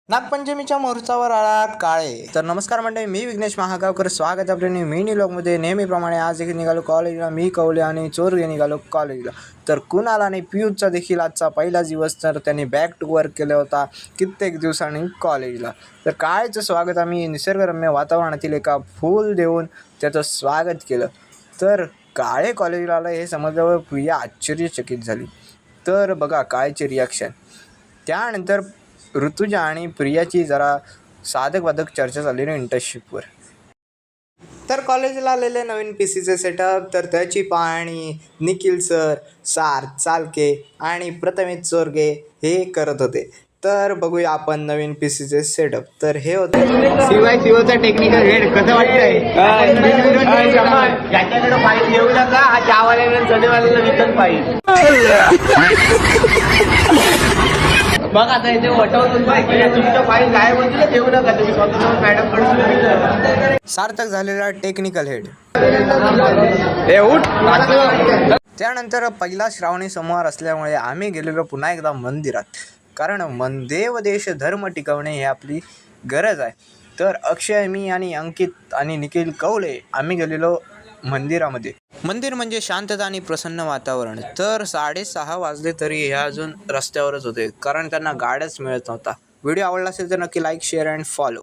नागपंचमीच्या मुहूर्तावर आला काळे. तर नमस्कार मंडळी, मी विघ्नेश महागावकर. स्वागत आहे आपल्या मिनी व्लॉगमध्ये. नेहमीप्रमाणे आज देखील निघालो कॉलेजला. मी कवले आणि चोरगे निघालो कॉलेजला. तर कुणाला आणि पियुषचा देखील आजचा पहिला दिवस, तर त्यांनी बॅक टू वर्क केला होता कित्येक दिवसांनी कॉलेजला. तर काळेचं स्वागत आम्ही निसर्गरम्य वातावरणातील एका फूल देऊन त्याचं स्वागत केलं. तर काळे कॉलेजला आलं हे समजल्यावर प्रिया आश्चर्यचकित झाली. तर बघा काळेचे रिॲक्शन. त्यानंतर ऋतुजा आणि प्रियाची जरा साधक चर्चा झाली ना इंटर्नशिपवर. तर कॉलेजला आलेले नवीन PCचे सेटअप, तर त्याची पाहणी निखिल सर, सार्थ चालके आणि प्रथमेश चोरगे हे करत होते. तर बघूया आपण नवीन PCचे सेटअप. तर हे होते सीओचा टेक्निकल हेड. कसं वाटतंय? ज्याच्याकडे फाईल येऊ नका, हा चहावाल्याला चढेवाल्याला विकत पाहिजे. मग आता इथे वटवून तुमचं फाईल गायब होती, ठेवू नका तुम्ही स्वतः मॅडम कडून. सार्थक झालेला टेक्निकल हेड. त्यानंतर पहिला श्रावणी सोमवार असल्यामुळे आम्ही गेलेलो पुन्हा एकदा मंदिरात, कारण देव देश धर्म टिकवणे ही आपली गरज आहे. तर अक्षय, मी आणि अंकित आणि निखिल कवले आम्ही गेलेलो मंदिरामध्ये. मंदिर म्हणजे शांतता आणि प्रसन्न वातावरण. तर 6:30 वाजले तरी हे अजून रस्त्यावरच होते, कारण त्यांना गाड्याच मिळत नव्हता. व्हिडिओ आवडला असेल तर नक्की लाईक, शेअर अँड फॉलो.